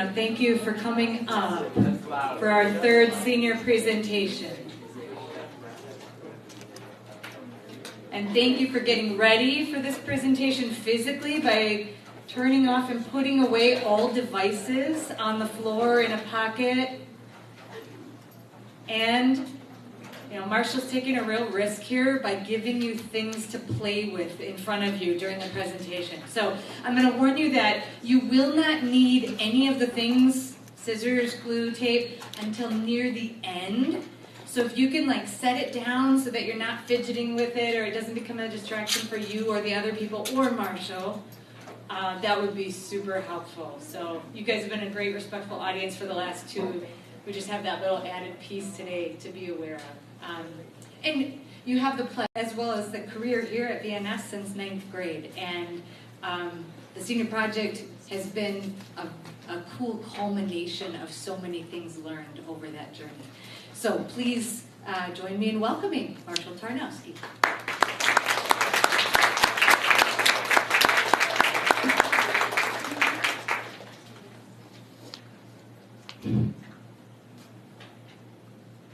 want to thank you for coming up for our third senior presentation. And thank you for getting ready for this presentation physically by turning off and putting away all devices on the floor in a pocket. And Marshall's taking a real risk here by giving you things to play with in front of you during the presentation. So I'm going to warn you that you will not need any of the things, scissors, glue, tape, until near the end. So if you can set it down so that you're not fidgeting with it or it doesn't become a distraction for you or the other people or Marshall, that would be super helpful. So you guys have been a great, respectful audience for the last two. We just have that little added piece today to be aware of. And you have the pledge as well as the career here at VNS since 9th grade. And the senior project has been a cool culmination of so many things learned over that journey. So please join me in welcoming Marshall Tarnowski.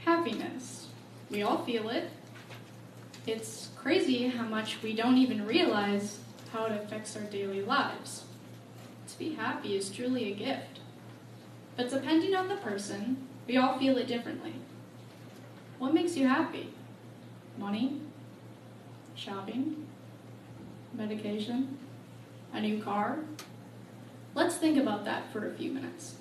Happiness. We all feel it. It's crazy how much we don't even realize how it affects our daily lives. To be happy is truly a gift. But depending on the person, we all feel it differently. What makes you happy? Money? Shopping? Medication? A new car? Let's think about that for a few minutes.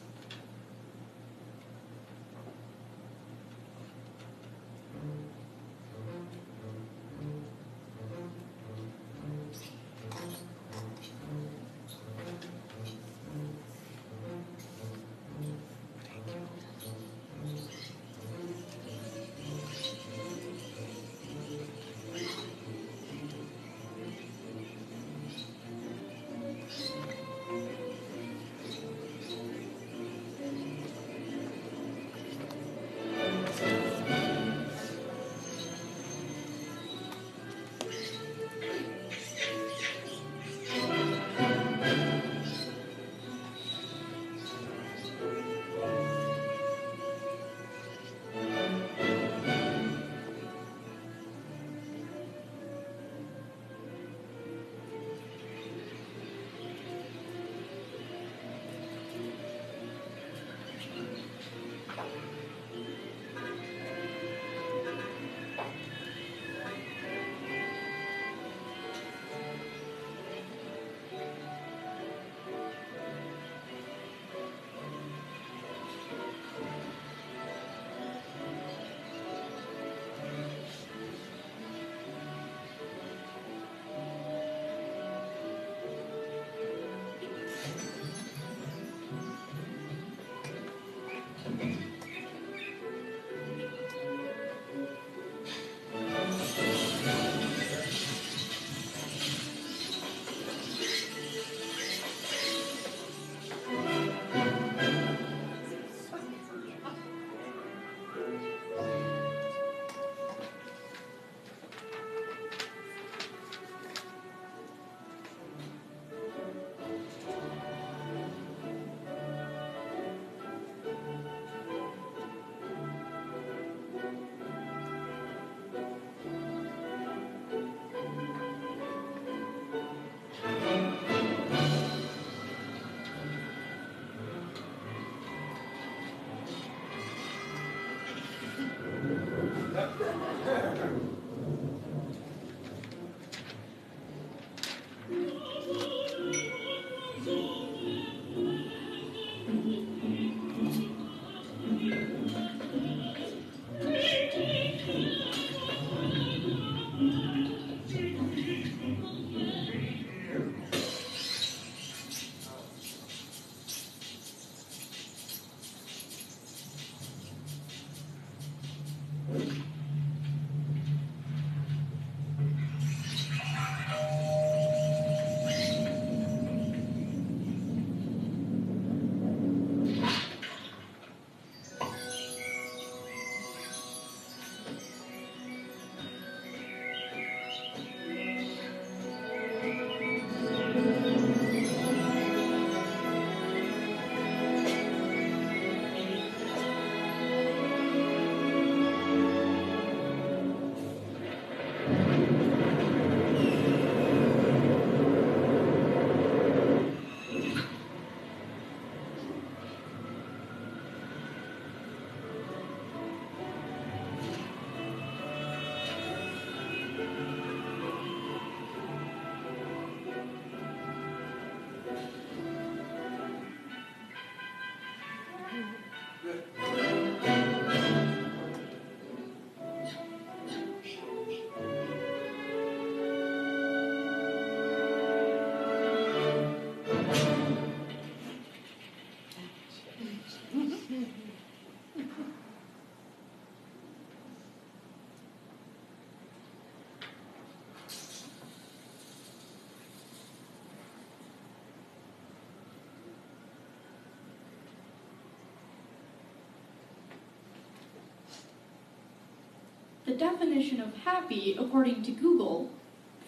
The definition of happy, according to Google,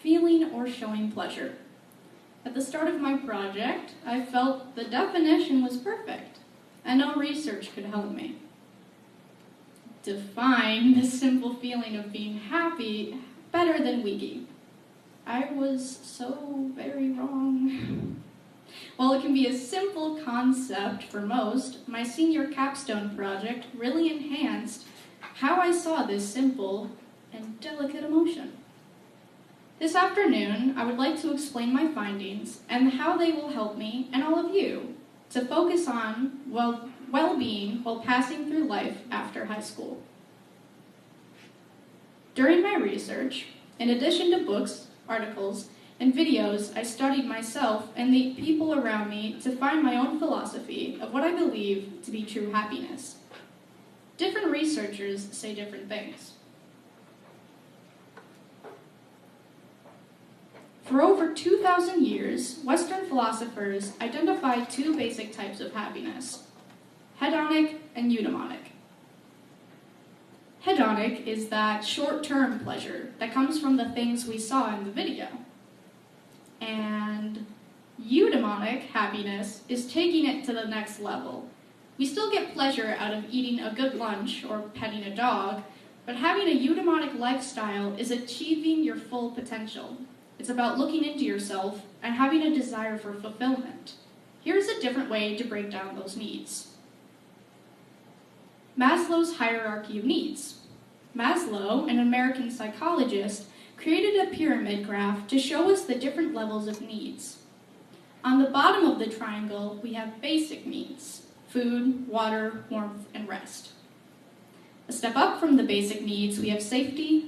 feeling or showing pleasure. At the start of my project, I felt the definition was perfect, and no research could help me define the simple feeling of being happy better than Wiki. I was so very wrong. While it can be a simple concept for most, my senior capstone project really enhanced how I saw this simple and delicate emotion. This afternoon, I would like to explain my findings and how they will help me and all of you to focus on well-being while passing through life after high school. During my research, in addition to books, articles, and videos, I studied myself and the people around me to find my own philosophy of what I believe to be true happiness. Different researchers say different things. For over 2,000 years, Western philosophers identified two basic types of happiness: hedonic and eudaimonic. Hedonic is that short-term pleasure that comes from the things we saw in the video. And eudaimonic happiness is taking it to the next level. We still get pleasure out of eating a good lunch or petting a dog, but having a eudaimonic lifestyle is achieving your full potential. It's about looking into yourself and having a desire for fulfillment. Here's a different way to break down those needs. Maslow's hierarchy of needs. Maslow, an American psychologist, created a pyramid graph to show us the different levels of needs. On the bottom of the triangle, we have basic needs: food, water, warmth, and rest. A step up from the basic needs, we have safety.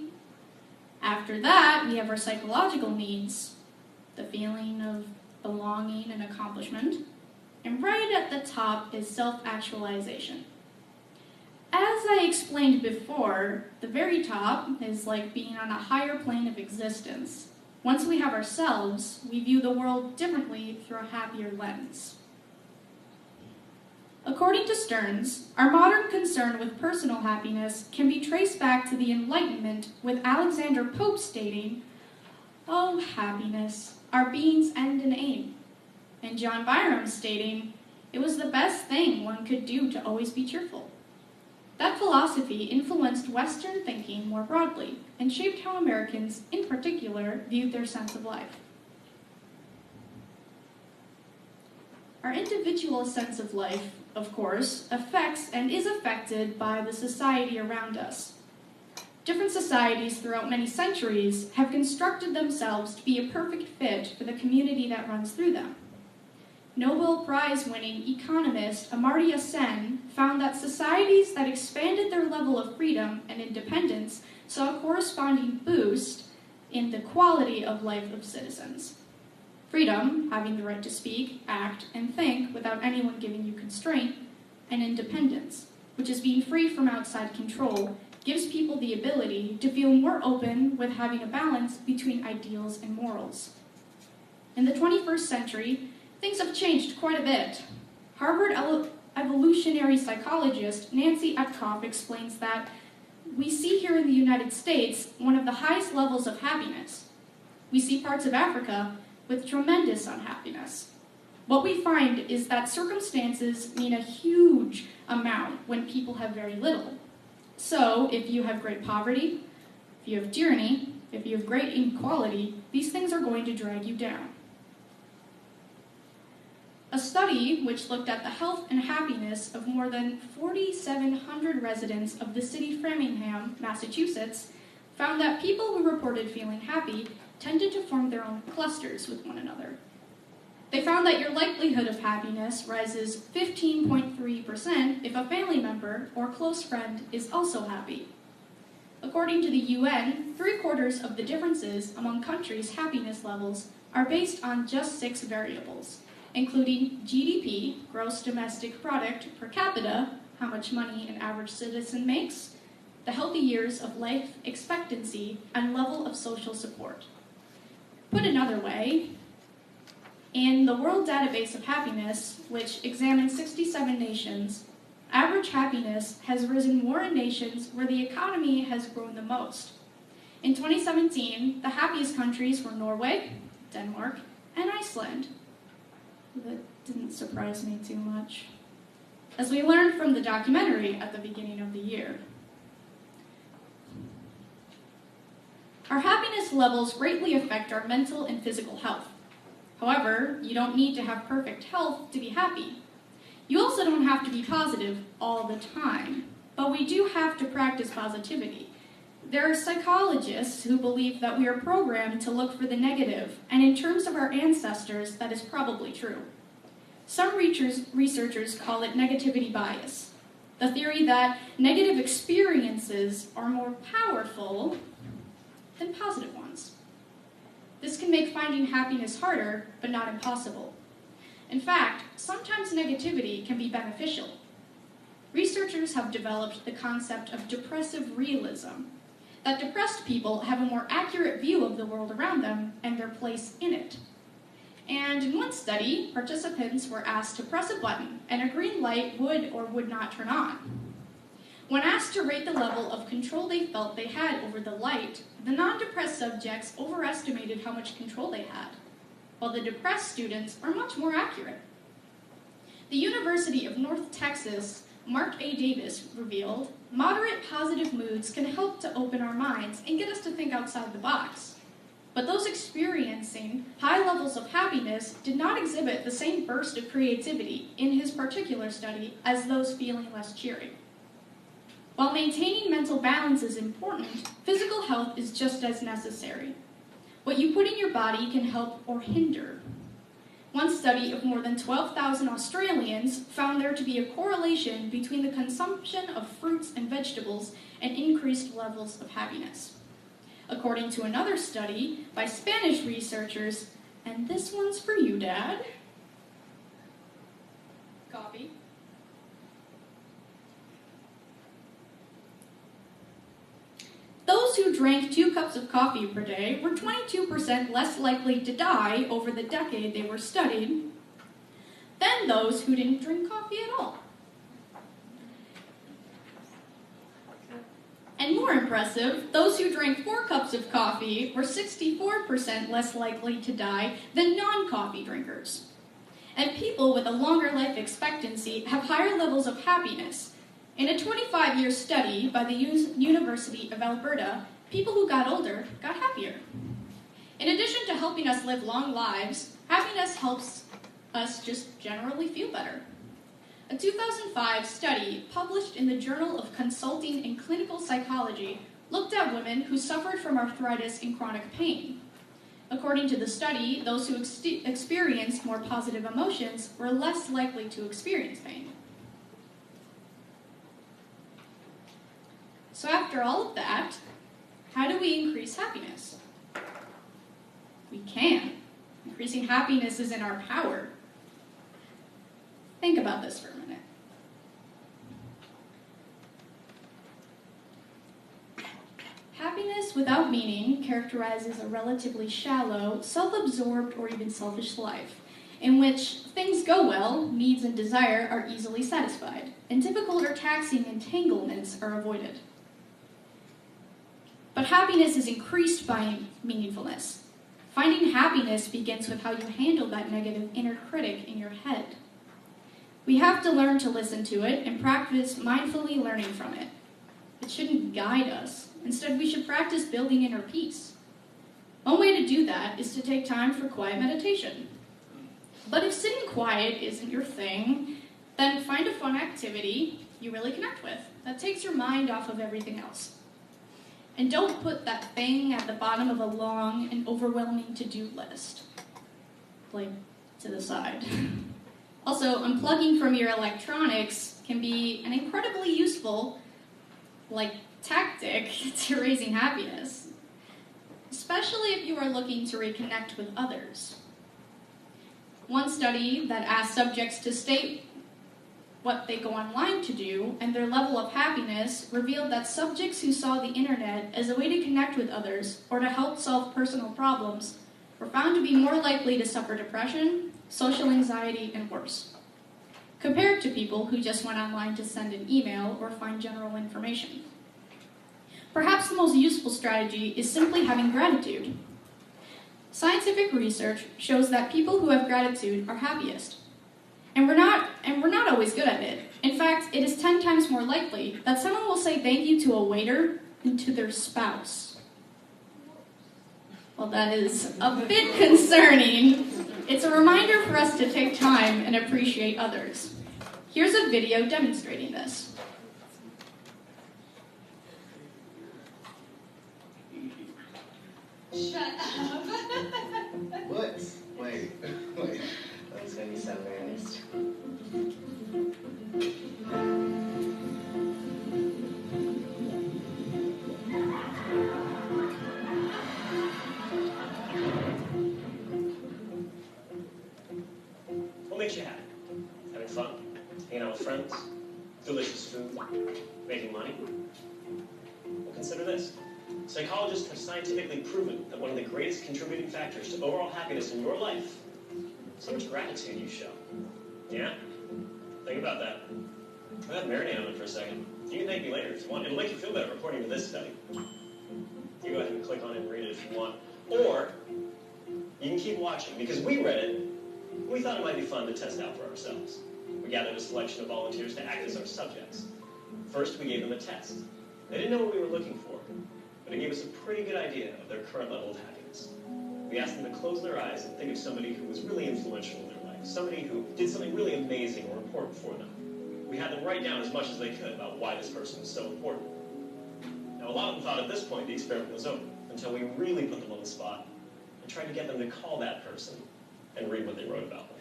After that, we have our psychological needs, the feeling of belonging and accomplishment. And right at the top is self-actualization. As I explained before, the very top is like being on a higher plane of existence. Once we have ourselves, we view the world differently through a happier lens. According to Stearns, our modern concern with personal happiness can be traced back to the Enlightenment, with Alexander Pope stating, "Oh, happiness, our being's end and aim," and John Byrom stating, "It was the best thing one could do to always be cheerful." That philosophy influenced Western thinking more broadly and shaped how Americans, in particular, viewed their sense of life. Our individual sense of life, of course, affects and is affected by the society around us. Different societies throughout many centuries have constructed themselves to be a perfect fit for the community that runs through them. Nobel Prize-winning economist Amartya Sen found that societies that expanded their level of freedom and independence saw a corresponding boost in the quality of life of citizens. Freedom, having the right to speak, act, and think without anyone giving you constraint, and independence, which is being free from outside control, gives people the ability to feel more open with having a balance between ideals and morals. In the 21st century, things have changed quite a bit. Harvard evolutionary psychologist Nancy Epcoff explains that we see here in the United States one of the highest levels of happiness. We see parts of Africa with tremendous unhappiness. What we find is that circumstances mean a huge amount when people have very little. So, if you have great poverty, if you have tyranny, if you have great inequality, these things are going to drag you down. A study which looked at the health and happiness of more than 4,700 residents of the city of Framingham, Massachusetts, found that people who reported feeling happy tended to form their own clusters with one another. They found that your likelihood of happiness rises 15.3% if a family member or close friend is also happy. According to the UN, 3/4 of the differences among countries' happiness levels are based on just 6 variables, including GDP, gross domestic product per capita, how much money an average citizen makes, the healthy years of life expectancy, and level of social support. Put another way, in the World Database of Happiness, which examines 67 nations, average happiness has risen more in nations where the economy has grown the most. In 2017, the happiest countries were Norway, Denmark, and Iceland. That didn't surprise me too much, as we learned from the documentary at the beginning of the year. Our happiness levels greatly affect our mental and physical health. However, you don't need to have perfect health to be happy. You also don't have to be positive all the time, but we do have to practice positivity. There are psychologists who believe that we are programmed to look for the negative, and in terms of our ancestors, that is probably true. Some researchers call it negativity bias, the theory that negative experiences are more powerful than positive ones. This can make finding happiness harder, but not impossible. In fact, sometimes negativity can be beneficial. Researchers have developed the concept of depressive realism, that depressed people have a more accurate view of the world around them and their place in it. And in one study, participants were asked to press a button, and a green light would or would not turn on. When asked to rate the level of control they felt they had over the light, the non-depressed subjects overestimated how much control they had, while the depressed students are much more accurate. The University of North Texas, Mark A. Davis revealed, moderate positive moods can help to open our minds and get us to think outside the box. But those experiencing high levels of happiness did not exhibit the same burst of creativity in his particular study as those feeling less cheery. While maintaining mental balance is important, physical health is just as necessary. What you put in your body can help or hinder. One study of more than 12,000 Australians found there to be a correlation between the consumption of fruits and vegetables and increased levels of happiness. According to another study by Spanish researchers, and this one's for you, Dad. Coffee. Those who drank 2 cups of coffee per day were 22% less likely to die over the decade they were studied than those who didn't drink coffee at all. And more impressive, those who drank 4 cups of coffee were 64% less likely to die than non-coffee drinkers. And people with a longer life expectancy have higher levels of happiness. In a 25-year study by the University of Alberta, people who got older got happier. In addition to helping us live long lives, happiness helps us just generally feel better. A 2005 study published in the Journal of Consulting and Clinical Psychology looked at women who suffered from arthritis and chronic pain. According to the study, those who experienced more positive emotions were less likely to experience pain. So after all of that, how do we increase happiness? We can. Increasing happiness is in our power. Think about this for a minute. Happiness without meaning characterizes a relatively shallow, self-absorbed, or even selfish life, in which things go well, needs and desire are easily satisfied, and difficult or taxing entanglements are avoided. But happiness is increased by meaningfulness. Finding happiness begins with how you handle that negative inner critic in your head. We have to learn to listen to it and practice mindfully learning from it. It shouldn't guide us. Instead, we should practice building inner peace. One way to do that is to take time for quiet meditation. But if sitting quiet isn't your thing, then find a fun activity you really connect with that takes your mind off of everything else. And don't put that thing at the bottom of a long and overwhelming to-do list. Like to the side. Also, unplugging from your electronics can be an incredibly useful, tactic to raising happiness, especially if you are looking to reconnect with others. One study that asked subjects to state what they go online to do and their level of happiness revealed that subjects who saw the internet as a way to connect with others or to help solve personal problems were found to be more likely to suffer depression, social anxiety, and worse, compared to people who just went online to send an email or find general information. Perhaps the most useful strategy is simply having gratitude. Scientific research shows that people who have gratitude are happiest. And we're not always good at it. In fact, it is 10 times more likely that someone will say thank you to a waiter than to their spouse. Well, that is a bit concerning. It's a reminder for us to take time and appreciate others. Here's a video demonstrating this. Shut up. What? Wait. That's gonna be so embarrassed. What makes you happy? Having fun? Hanging out with friends? Delicious food? Making money? Well, consider this. Psychologists have scientifically proven that one of the greatest contributing factors to overall happiness in your life is how much gratitude you show. Yeah? Think about that. Go ahead and marinate on it for a second. You can thank me later if you want. It'll make you feel better according to this study. You go ahead and click on it and read it if you want. Or you can keep watching because we read it. We thought it might be fun to test out for ourselves. We gathered a selection of volunteers to act as our subjects. First, we gave them a test. They didn't know what we were looking for, but it gave us a pretty good idea of their current level of happiness. We asked them to close their eyes and think of somebody who was really influential in their life, somebody who did something really amazing or important for them. We had them write down as much as they could about why this person was so important. Now, a lot of them thought at this point the experiment was over, until we really put them on the spot and tried to get them to call that person and read what they wrote about them.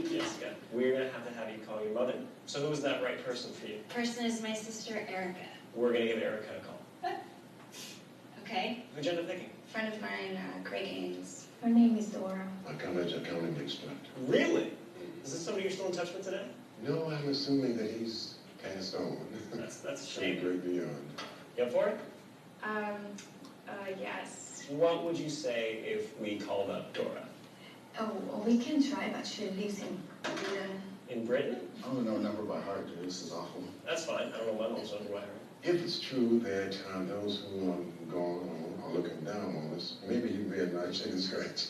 Jessica, we're going to have you call your mother. So who was that right person for you? Person is my sister, Erica. We're going to give Erica a call. Okay. Who'd you end up picking? Friend of mine, Craig Ames. Her name is Dora. My college accounting instructor. Really? Is this somebody you're still in touch with today? No, I'm assuming that he's passed on. That's a So shame. great beyond. You up for it? Yes. What would you say if we called up Dora? Oh, well, we can try, but she lives in Britain. In Britain? I don't know a number by heart, dude. This is awful. That's fine. I don't know my mom's number by heart. If it's true that those who are going on are looking down on us, maybe he'd be a nice chicken scratch.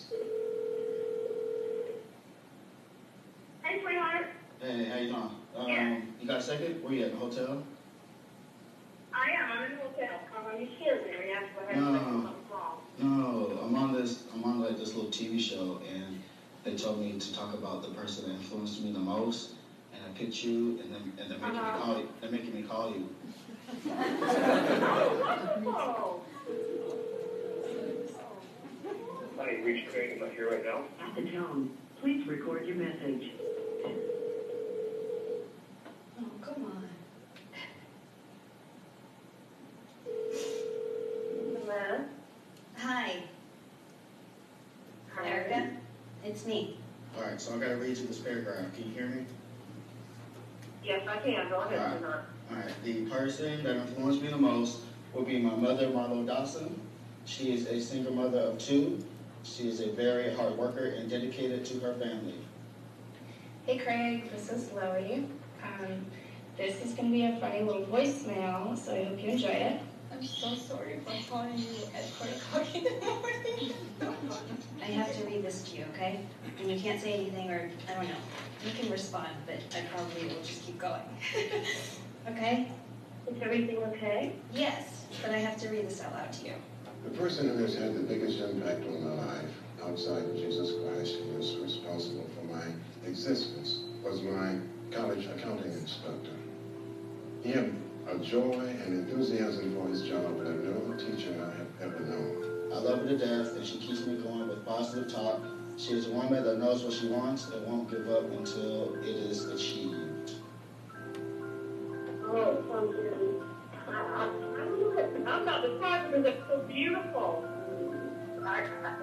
Hey, sweetheart. Hey, how you doing? Yeah. You got a second? Where you at, the hotel? I am. I'm in the hotel. You scared me. You asked what happened. Something's wrong. No, I'm on this little TV show, and they told me to talk about the person that influenced me the most, and I picked you, and they're making me call you. They're making me call you. Oh. Honey, reach Craig. I'm not here right now. At the tone, please record your message. Oh, come on. Hello? Hi. Hi. Erica? It's me. All right, so I gotta read you this paragraph. Can you hear me? Yes, I can. Go ahead, All right. sweetheart. All right. The person that influenced me the most would be my mother, Marlo Dawson. She is a single mother of 2. She is a very hard worker and dedicated to her family. Hey, Craig, this is Lily. This is going to be a funny little voicemail, so I hope you enjoy it. I'm so sorry for calling you at 4 o'clock in the morning. I have to read this to you, okay? And you can't say anything or, I don't know. You can respond, but I probably will just keep going. Okay? Is everything okay? Yes, but I have to read this out loud to you. The person who has had the biggest impact on my life, outside of Jesus Christ, who was responsible for my existence, was my college accounting instructor. He had a joy and enthusiasm for his job that no teacher I have ever known. I love her to death, and she keeps me going with positive talk, She is a woman that knows what she wants and won't give up until it is achieved. Oh, sounds good. I'm not surprised because it's so beautiful. I have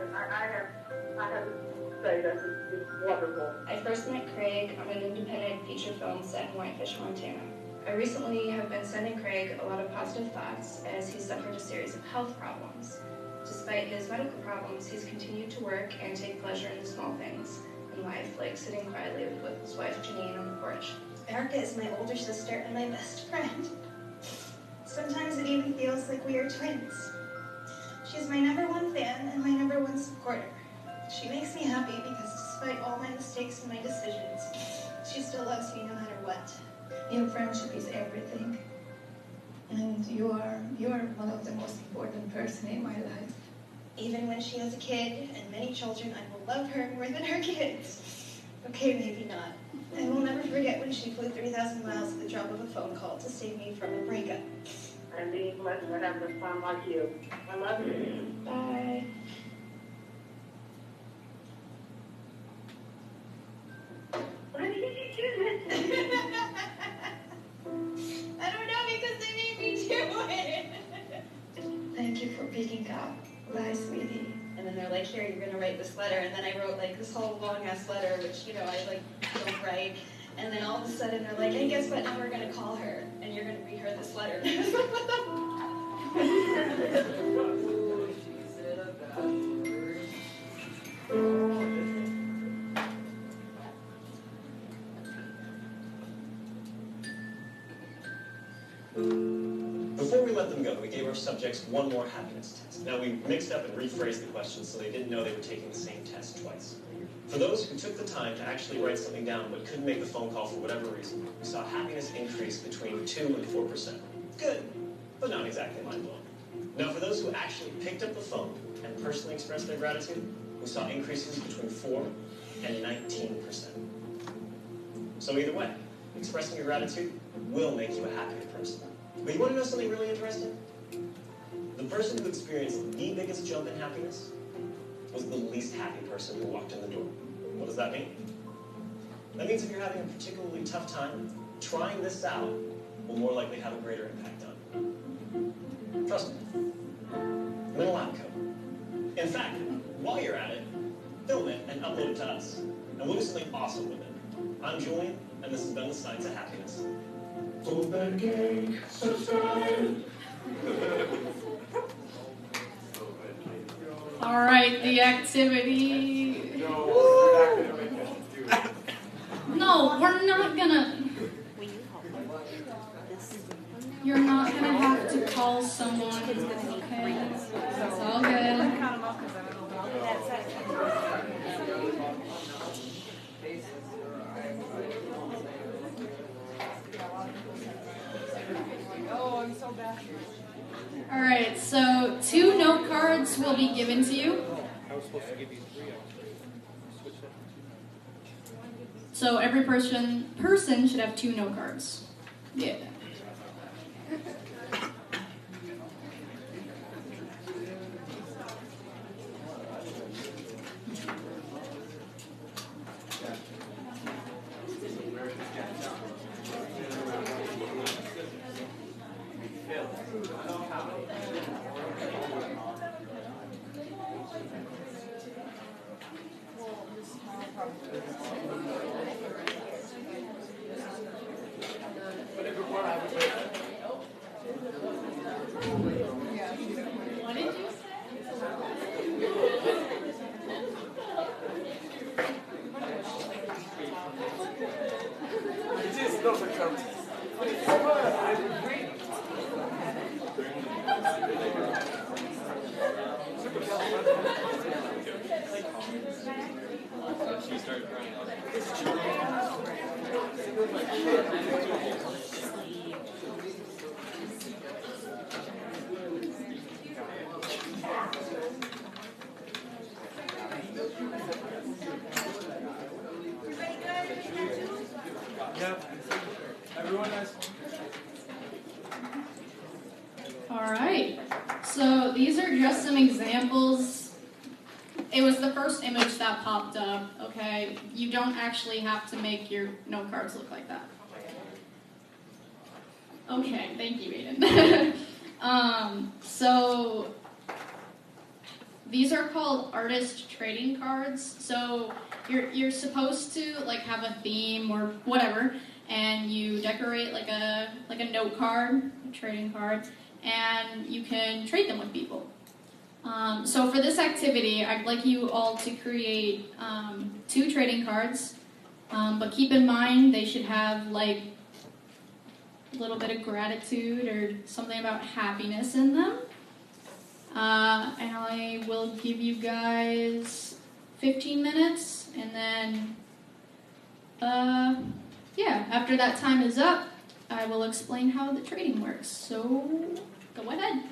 to say that it's wonderful. I first met Craig on an independent feature film set in Whitefish, Montana. I recently have been sending Craig a lot of positive thoughts as he suffered a series of health problems. Despite his medical problems, he's continued to work and take pleasure in the small things in life, like sitting quietly with his wife Janine on the porch. Erica is my older sister and my best friend. Sometimes it even feels like we are twins. She's my #1 fan and my #1 supporter. She makes me happy because despite all my mistakes and my decisions, she still loves me no matter what. Your friendship is everything. And you are one of the most important person in my life. Even when she has a kid and many children, I will love her more than her kids. Okay, maybe not. I will never forget when she flew 3,000 miles at the drop of a phone call to save me from a breakup. I'm being blessed to have a son like you. I love you. Bye. Why did you do this? I don't know because they made me do it. Thank you for picking up. Bye, sweetie. And then they're like, here, you're gonna write this letter. And then I wrote like this whole long ass letter, which, you know, I like don't write. And then all of a sudden they're like, hey, guess what? Now we're gonna call her and you're gonna read her this letter. And I was like, what the? Before we let them go, we gave our subjects one more happiness test. Now, we mixed up and rephrased the questions so they didn't know they were taking the same test twice. For those who took the time to actually write something down but couldn't make the phone call for whatever reason, we saw happiness increase between 2 and 4%. Good, but not exactly mind-blowing. Now, for those who actually picked up the phone and personally expressed their gratitude, we saw increases between 4 and 19%. So either way, expressing your gratitude will make you a happier person. But you want to know something really interesting? The person who experienced the biggest jump in happiness was the least happy person who walked in the door. What does that mean? That means if you're having a particularly tough time, trying this out will more likely have a greater impact on you. Trust me. I'm in a lab coat. In fact, while you're at it, film it and upload it to us. And we'll do something awesome with it. I'm Julian, and this has been The Science of Happiness. Open cake, subscribe. All right, the activity. No, we're not gonna. You're not gonna have to call someone. Okay, it's all good. All right, so 2 note cards will be given to you. I was supposed to give you 3 of them. Switch it. So every person should have 2 note cards. Yeah. What did you She started crying. Yeah. Everyone has. All right. So these are just some examples. It was the first image that popped up, okay? You don't actually have to make your note cards look like that. Okay, thank you, Aiden. So these are called artist trading cards. So you're supposed to like have a theme or whatever, and you decorate like a note card, a trading card, and you can trade them with people. So for this activity, I'd like you all to create 2 trading cards, but keep in mind they should have like a little bit of gratitude or something about happiness in them. And I will give you guys 15 minutes, and then, yeah, after that time is up, I will explain how the trading works. So, go ahead.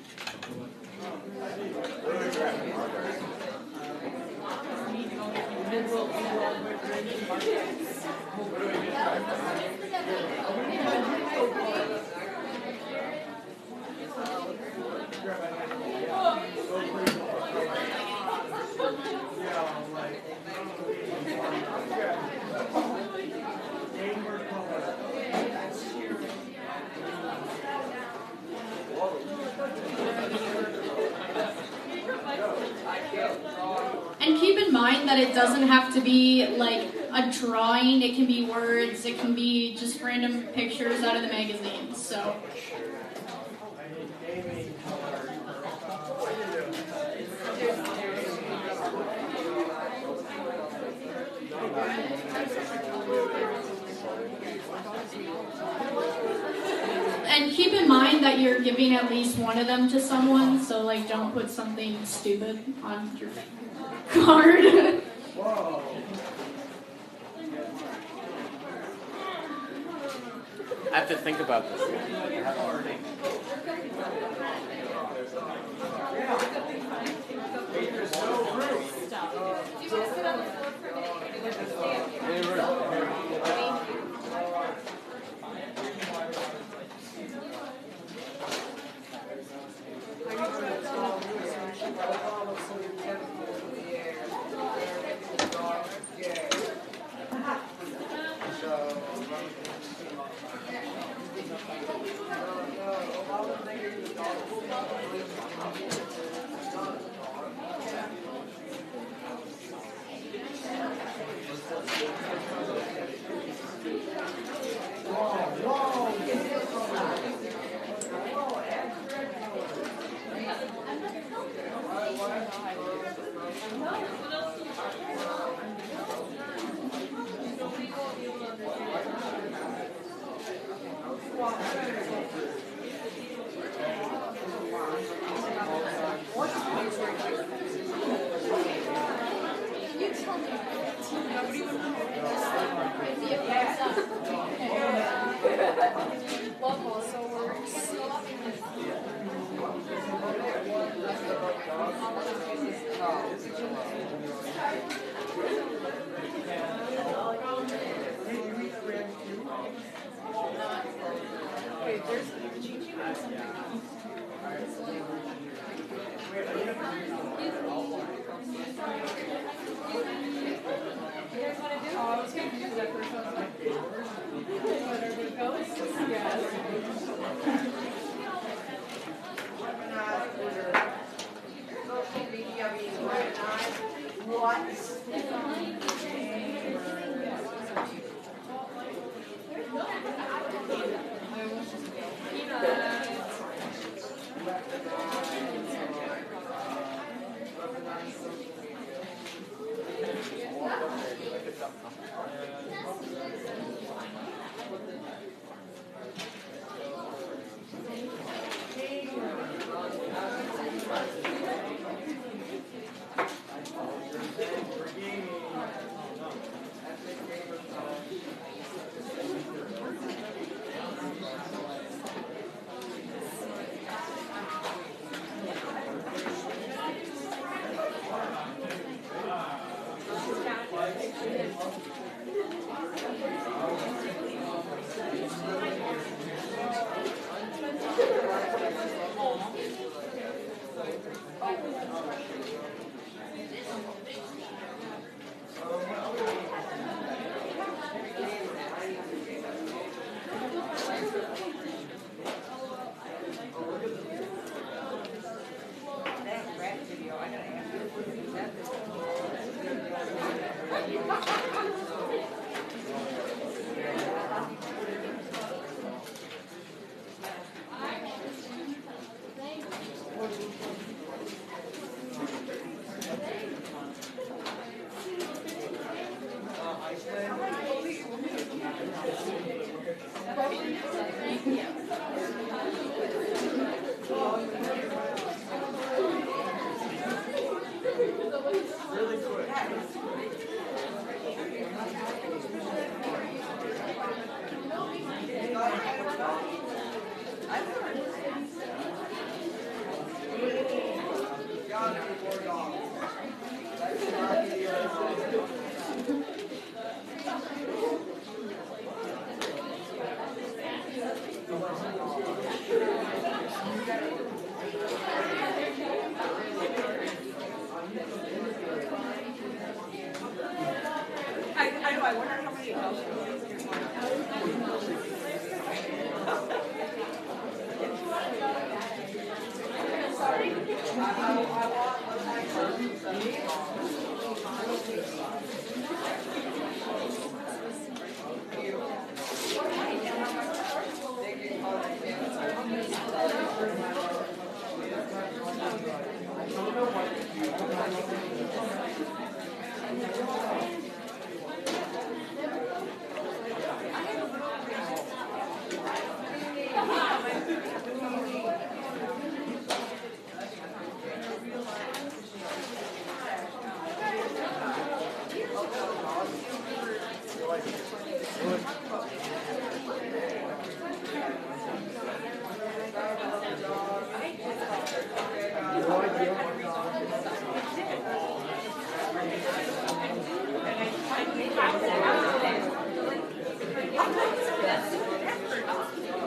And keep in mind that it doesn't have to be like a drawing, it can be words, it can be just random pictures out of the magazines, so. And keep in mind that you're giving at least one of them to someone, so like don't put something stupid on your card. I have to think about this.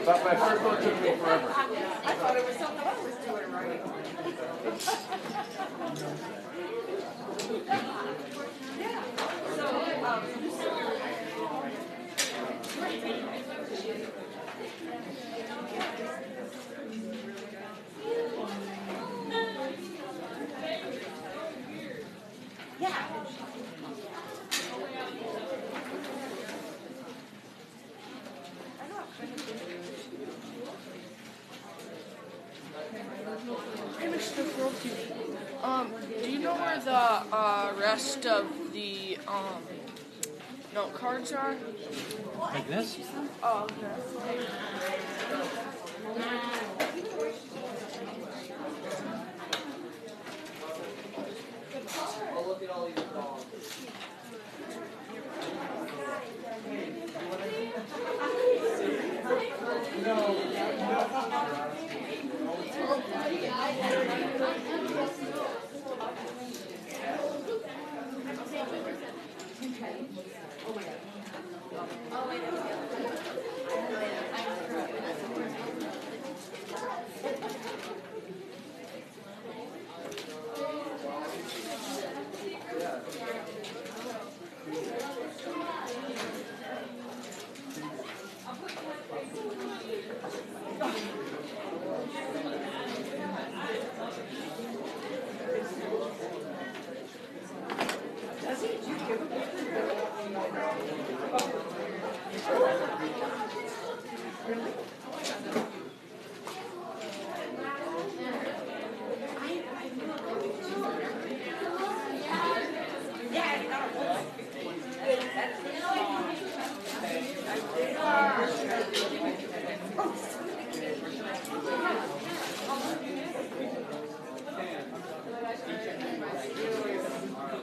But my first one took me forever. I thought it was something I was doing right. Yeah. Yeah. Hey, Mr. Froki, do you know where the rest of the note cards are? Like this? Oh, okay. I'll look at all these dogs.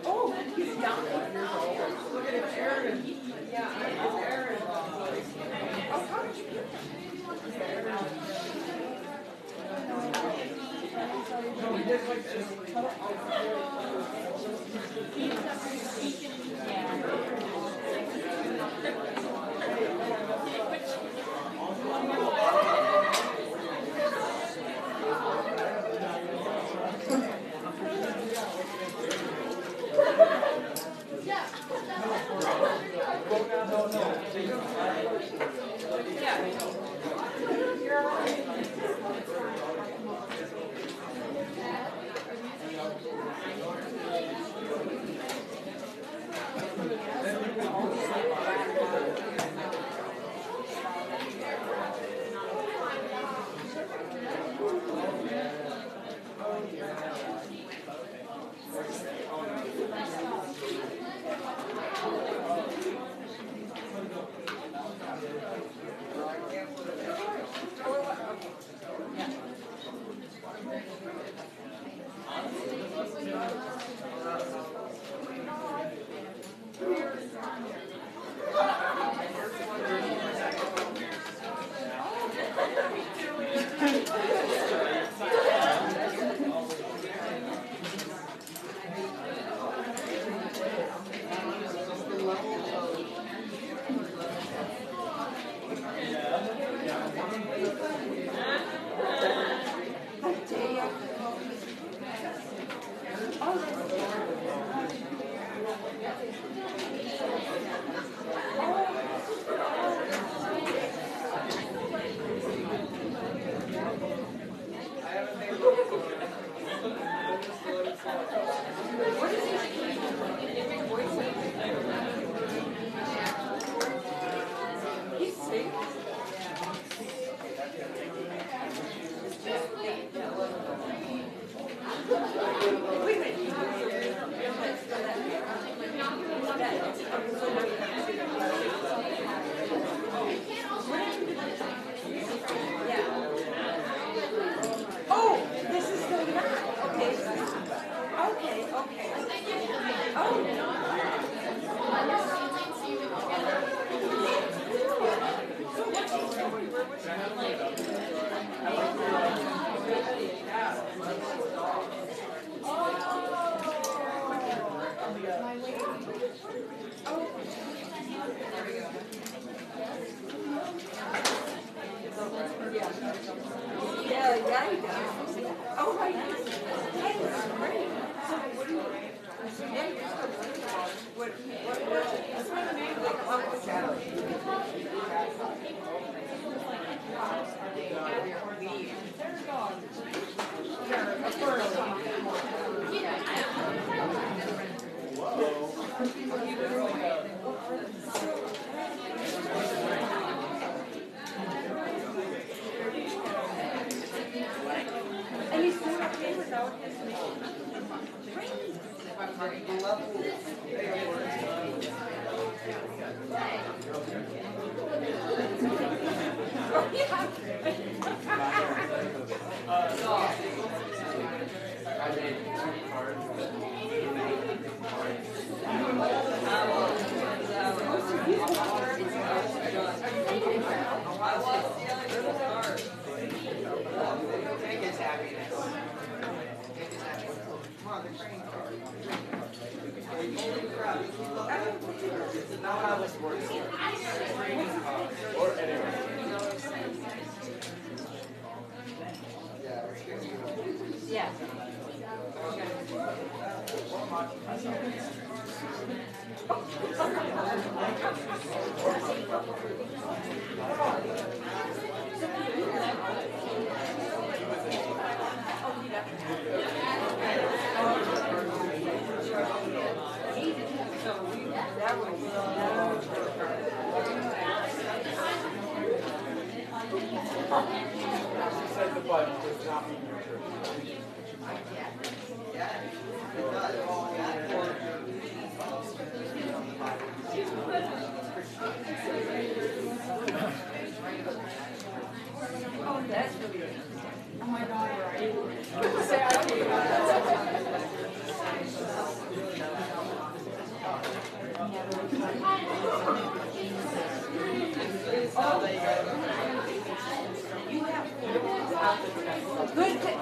Oh, he's young. Look at it, Aaron. Yeah, it's Aaron. Oh, how did you get No, he did like this. Oh, this is the map. Okay. Okay, okay. Oh. Yeah, he does. Oh, my goodness. That is great. So what do you, yeah, you're still learning about it. What's the name of the Uncle Shadow? And he's doing okay without his name. Not how this works. Or anyway. Yeah. She said the button does not mean your church. Oh, that's really good. Oh my God, right? Good thing.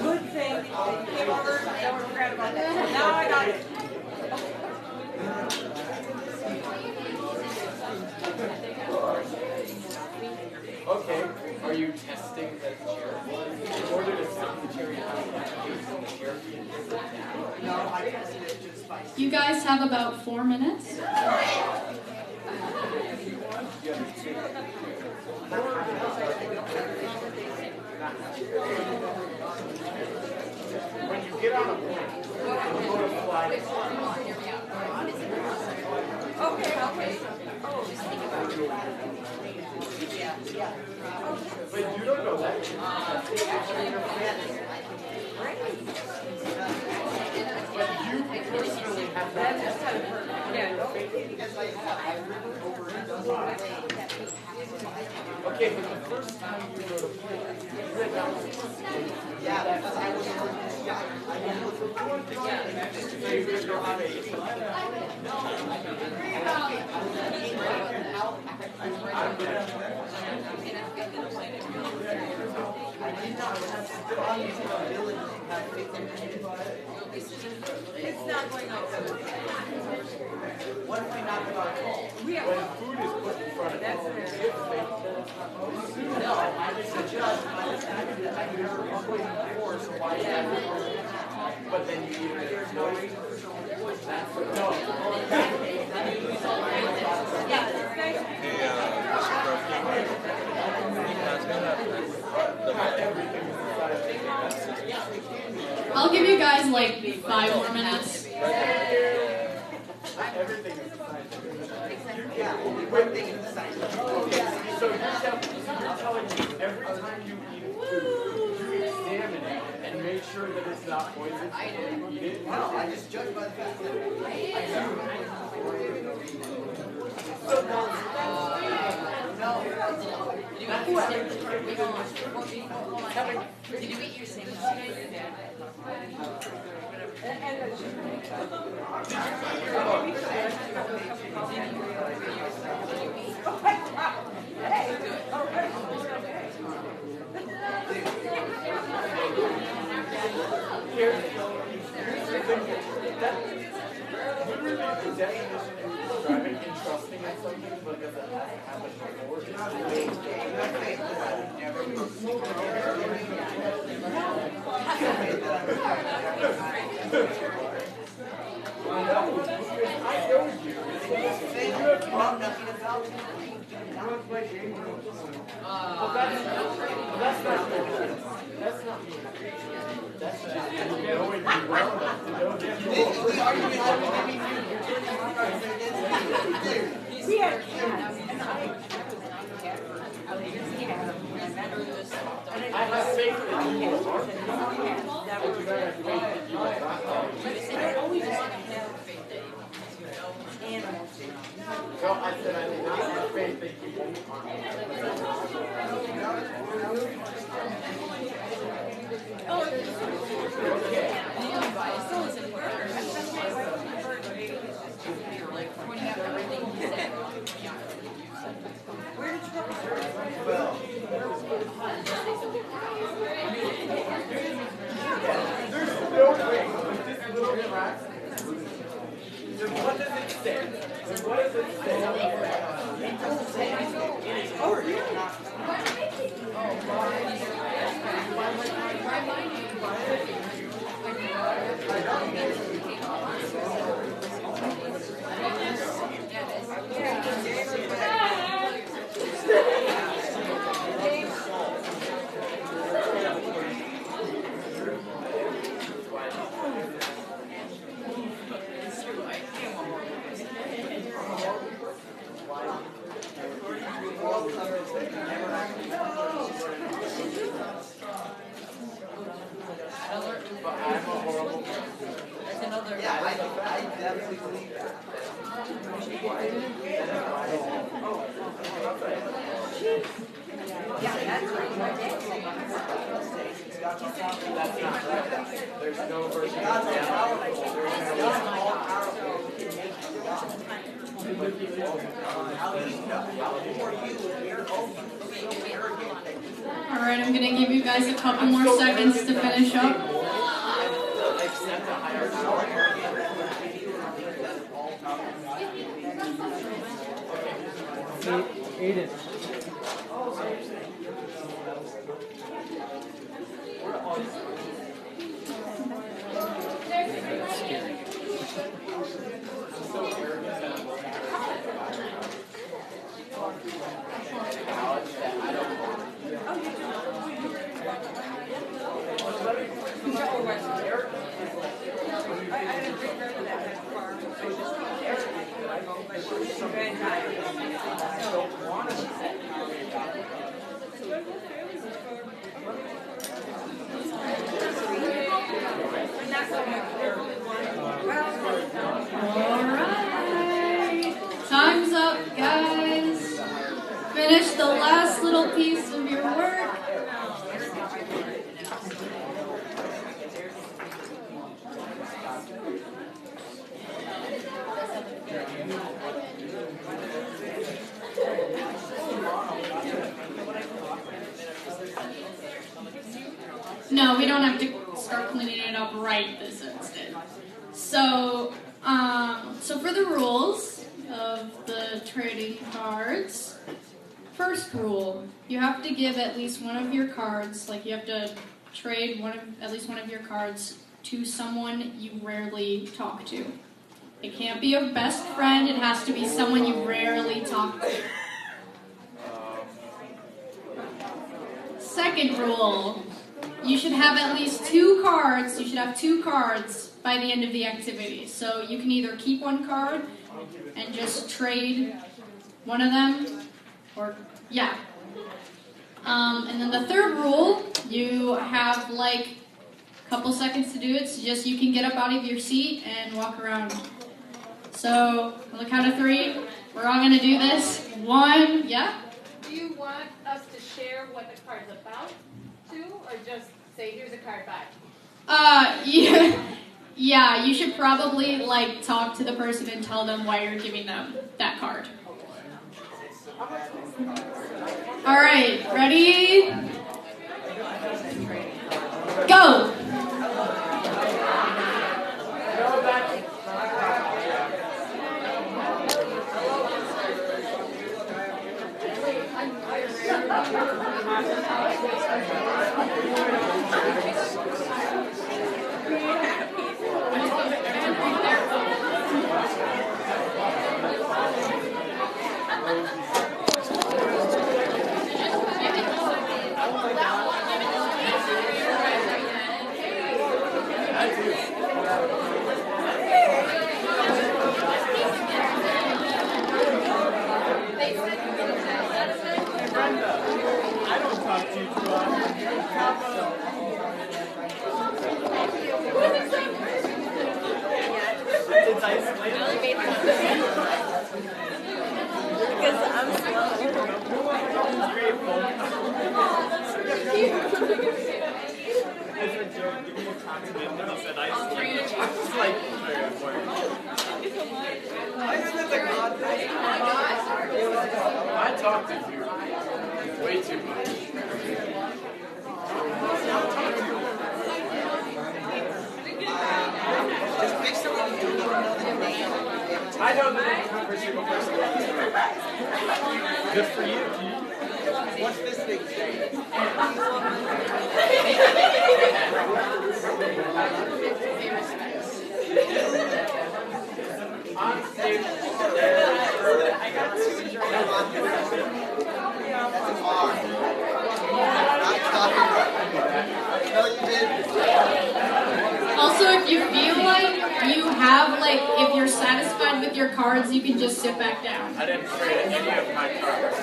Good thing that you came over. Don't forget about that. Now I got it. Okay, are you testing the chair? In order to set the chair, you have to have the chair be No, I tested it just by. You guys have about 4 minutes. When you get on a plane, you go to fly. Okay. Oh, just think about it. Yeah. But you don't know that. But you personally have that. That's kind of perfect. Yeah. Because like I really Okay, but the first time you wrote a play, you read that one. Yeah, because I was So you didn't know how It's not going out. What if we knock it out? We have when food is put in front of that's you, no, I just adjust. I've never played before, so why but then you eat it. there's no reason for That's what, no. I'll give you guys like 5 more minutes. Everything is Yeah, only one thing is science. So you're telling me every time you eat food, you examine it and make sure that it's not poisonous before you eat it? No, I just judge by the fact that I So now, Did you eat your sandwich? the definition is describing entrusting in something, but does it have to happen before? That's not me. That's not me. That's just knowing you well enough to know them. We had cats, and I have faith that you will. that were very but I always want to have animals. No, I said I did not have faith that you won't harm me. There's no way with this little track. Then what does it say? Then what does it say? It doesn't say anything. It is already not. But I'm a horrible person. That's another. Yeah, I definitely believe that. Yeah, that's right. My dad That's not right. There's no version of God's all that. powerful. God's all powerful. He can make you God. How do you know? Who are you if you're open? So arrogant that you Alright, I'm gonna give you guys a couple more seconds to finish up. Accept a higher Aiden. Alright, time's up, guys. Finish the last little piece of your work. No, we don't have to start cleaning it up right this instant. So for the rules of the trading cards, first rule, you have to give at least one of your cards, like you have to trade at least one of your cards to someone you rarely talk to. It can't be a best friend, it has to be someone you rarely talk to. Second rule, you should have at least 2 cards. You should have 2 cards by the end of the activity. So you can either keep one card and just trade one of them, or, yeah. And then the third rule, you have like a couple seconds to do it, so just you can get up out of your seat and walk around. So, on the count of 3, we're all going to do this. 1, yeah? Do you want us to share what the card's about, too, or just say, here's a card, bye? Yeah, you should probably, like, talk to the person and tell them why you're giving them that card. Alright, ready? Go! talk to you too It's isolated. Because I'm slow. It's grateful. That's what Jared gave me a compliment when he said isolated. I was like, I heard that's a God thing. I talk to you way too much. Just pick someone you don't even know their name. I don't know every single person. Good for you. What's this thing say? On stage. I got 2 drinks. That's an R. Not copyright. No, you didn't. Also, if you feel like you have, like, if you're satisfied with your cards, you can just sit back down. I didn't trade any of my cards.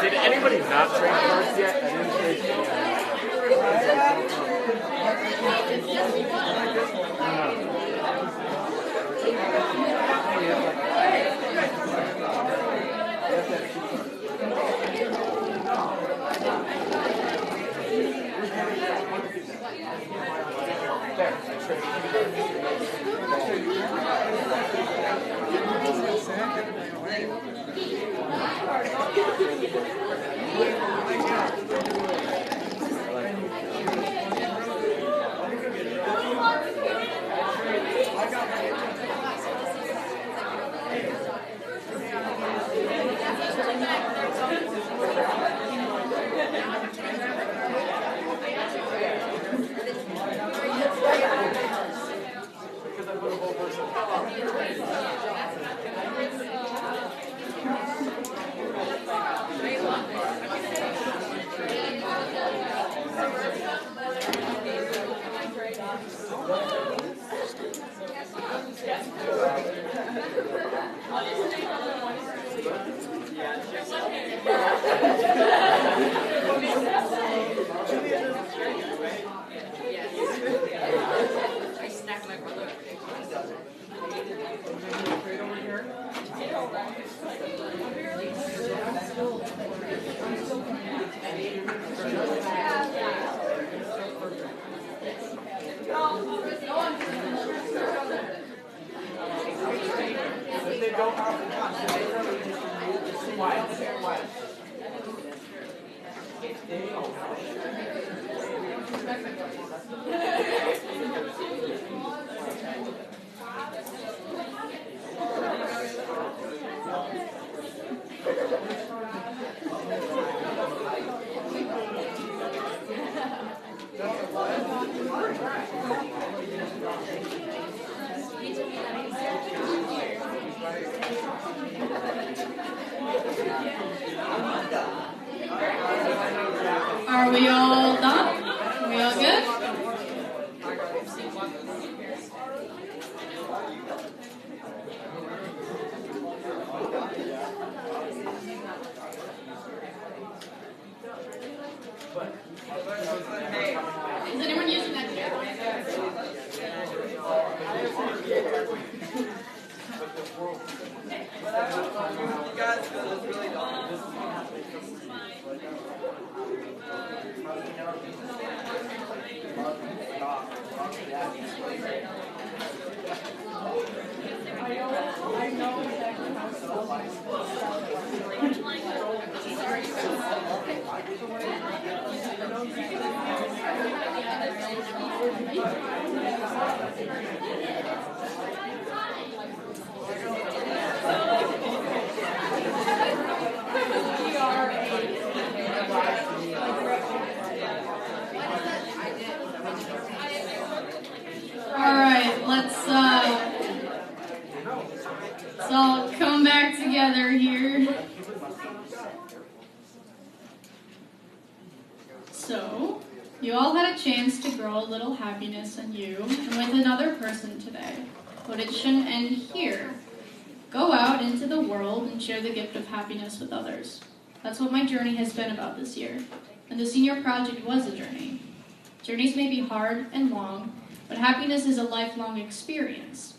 Did anybody not trade cards yet? I didn't trade any. I snapped my brother. If they go off the top, so they really just quiet. Are we all done? Are we all good? Is anyone using that chair? You guys feel this really dumb. Alright, let's all come back together here. So, you all had a chance to grow a little happiness in you and with another person today, but it shouldn't end here. go out into the world and share the gift of happiness with others. That's what my journey has been about this year. And the senior project was a journey. Journeys may be hard and long, but happiness is a lifelong experience.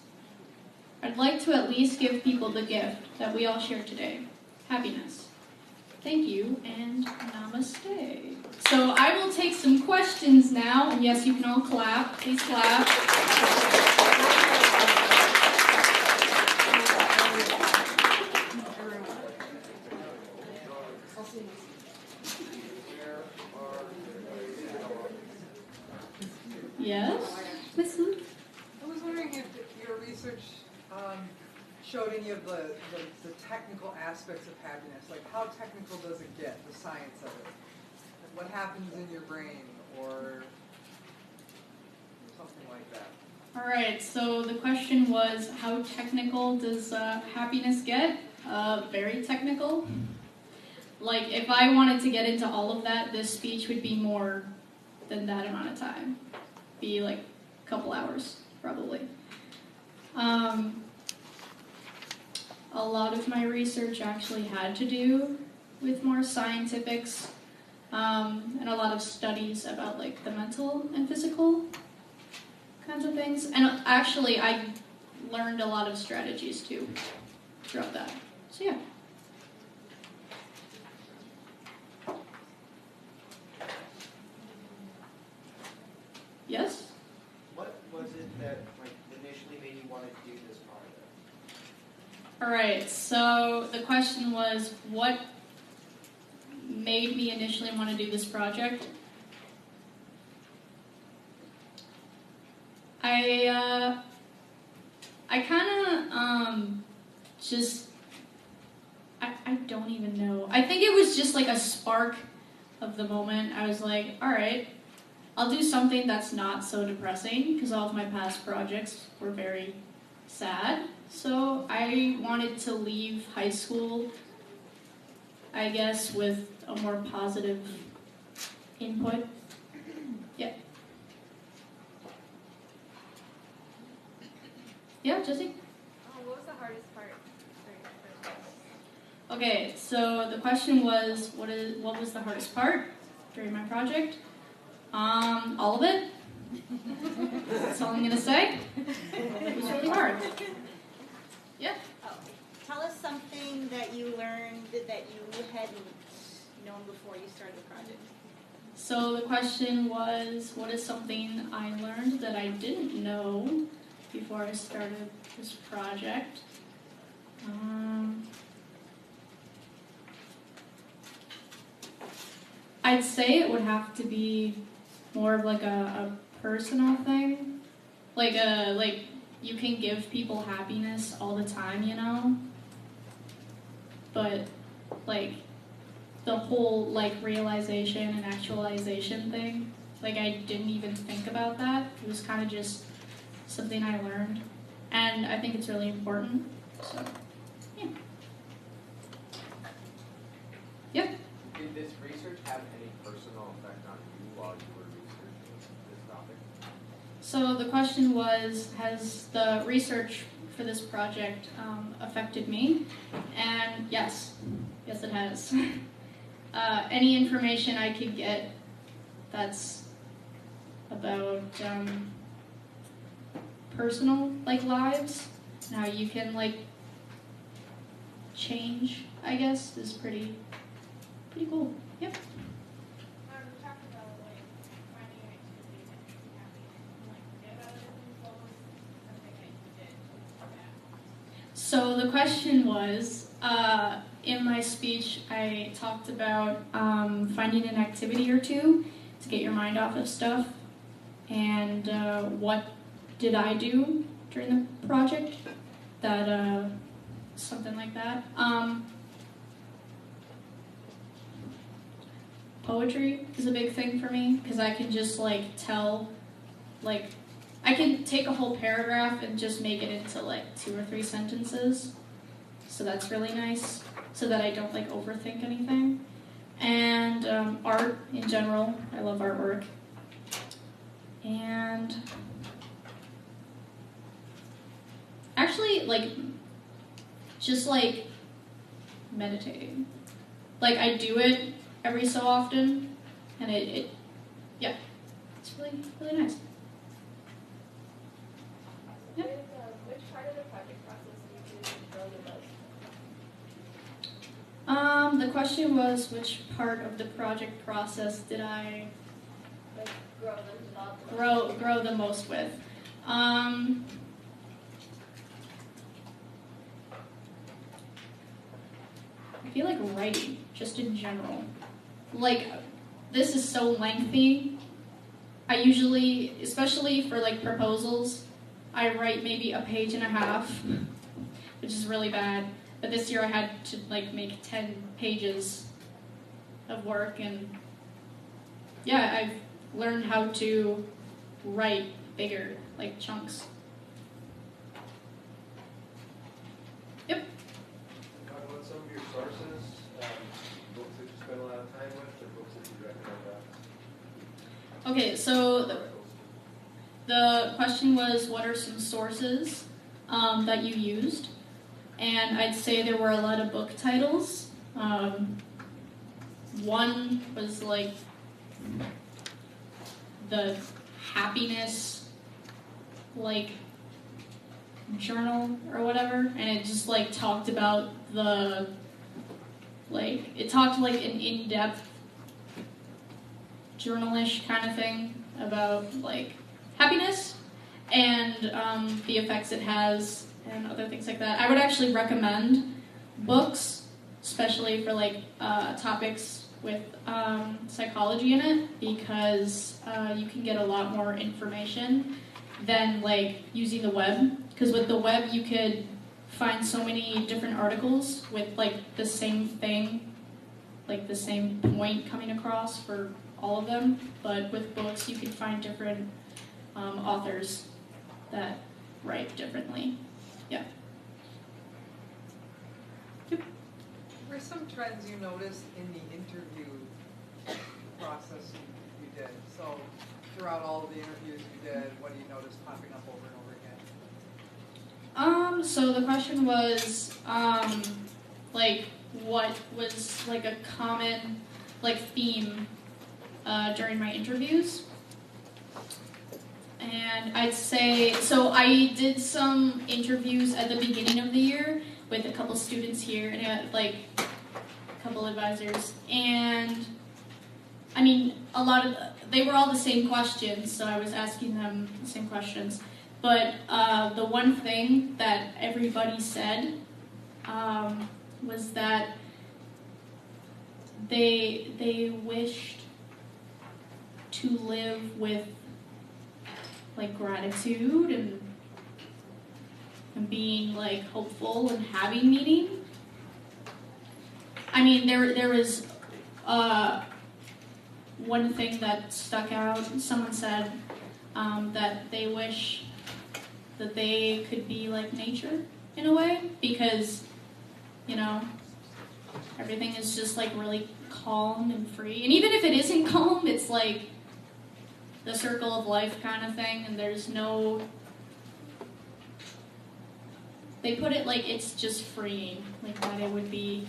I'd like to at least give people the gift that we all share today, happiness. Thank you, and namaste. So I will take some questions now, and yes, you can all clap. Please clap. Yes? Listen. I was wondering if your research showed any of the technical aspects of happiness. Like, how technical does it get, the science of it? What happens in your brain, or something like that? All right, so the question was, how technical does happiness get? Very technical. Like, if I wanted to get into all of that, this speech would be more than that amount of time. Be like a couple hours, probably. A lot of my research actually had to do with more scientifics, and a lot of studies about like the mental and physical kinds of things. And actually, I learned a lot of strategies too throughout that. So yeah. Yes? What was it that initially made you want to do this project? All right, so the question was, what made me initially want to do this project? I kind of just, I don't even know. I think it was just like a spark of the moment. I was like, all right, I'll do something that's not so depressing, because all of my past projects were very sad. So I wanted to leave high school, I guess, with a more positive input. Yeah. Yeah, Jesse? What was the hardest part? Okay, so the question was, what was the hardest part during my project? All of it. That's all I'm gonna say. It was really hard. Yeah. Oh. Tell us something that you learned that you hadn't known before you started the project. So the question was, what is something I learned that I didn't know before I started this project? I'd say it would have to be more of like a personal thing. Like you can give people happiness all the time, you know? But like the whole like realization and actualization thing, like I didn't even think about that. It was kind of just something I learned, and I think it's really important. So, yeah. Yep. Did this research have any personal effect on you while you were researching this topic? So the question was, has the research for this project affected me? And yes, it has. Any information I could get that's about personal like lives, and how you can like change, I guess, is pretty cool. Yep. So the question was, in my speech, I talked about finding an activity or two to get your mind off of stuff, and what did I do during the project? That something like that. Poetry is a big thing for me, because I can just like tell, like, I can take a whole paragraph and just make it into like 2 or 3 sentences. So that's really nice, so that I don't like overthink anything. And art in general, I love artwork. And actually, like, just like meditating. Like I do it every so often, and it yeah, it's really, really nice. Yep. Which part of the project process do you enjoy the most? The question was, which part of the project process did I Like grow the most grow the most with? I feel like writing, just in general. Like, this is so lengthy. I usually, especially for like proposals, I write maybe a page and a half, which is really bad. But this year I had to like make 10 pages of work, and yeah, I've learned how to write bigger, like chunks. Yep. Talk about some of your sources, books that you spend a lot of time with, or books that you recommend. Okay, so the question was, what are some sources that you used? And I'd say there were a lot of book titles. One was like the happiness like journal or whatever, and it just like talked about the it talked like an in-depth journalish kind of thing about like happiness and the effects it has and other things like that. I would actually recommend books, especially for like topics with psychology in it, because you can get a lot more information than like using the web. Because with the web you could find so many different articles with like the same thing, like the same point coming across for all of them. But with books you can find different authors that write differently. Yeah. Were some trends you noticed in the interview process you did? So throughout all of the interviews you did, what do you notice popping up over and over again? So the question was, like, what was like a common like theme during my interviews? And I'd say, so I did some interviews at the beginning of the year with a couple students here and I had like a couple advisors, and I mean they were all the same questions, so I was asking them the same questions, but the one thing that everybody said was that they wished to live with like gratitude and being like hopeful and having meaning. I mean, there was one thing that stuck out. Someone said that they wish that they could be like nature in a way, because you know everything is just like really calm and free. And even if it isn't calm, it's like the circle of life kind of thing, and there's no, they put it like it's just freeing, like that it would be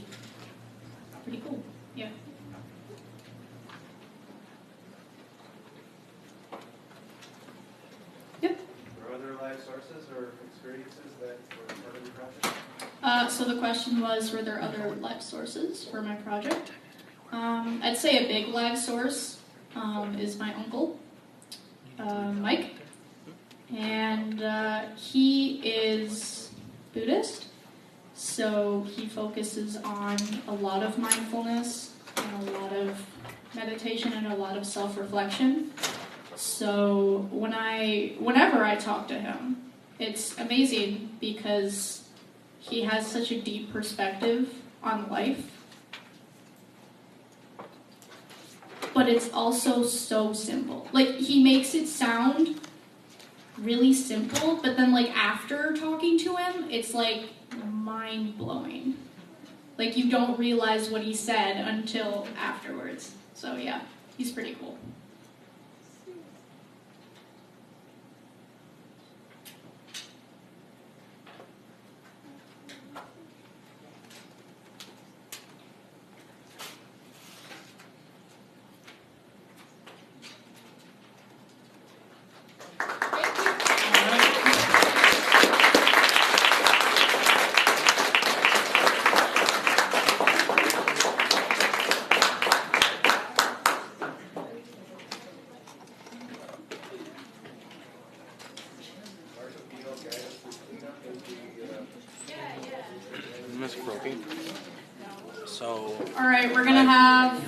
pretty cool. Yeah. Yep. Are there other live sources or experiences that were part of your project? So the question was, were there other live sources for my project? I'd say a big live source is my uncle, Mike, and he is Buddhist, so he focuses on a lot of mindfulness and a lot of meditation and a lot of self-reflection. So whenever I talk to him, it's amazing because he has such a deep perspective on life. But it's also so simple. Like, he makes it sound really simple, but then, like, after talking to him, it's, like, mind-blowing. Like, you don't realize what he said until afterwards. So, yeah, he's pretty cool. thought-provoking. So. All right, we're gonna have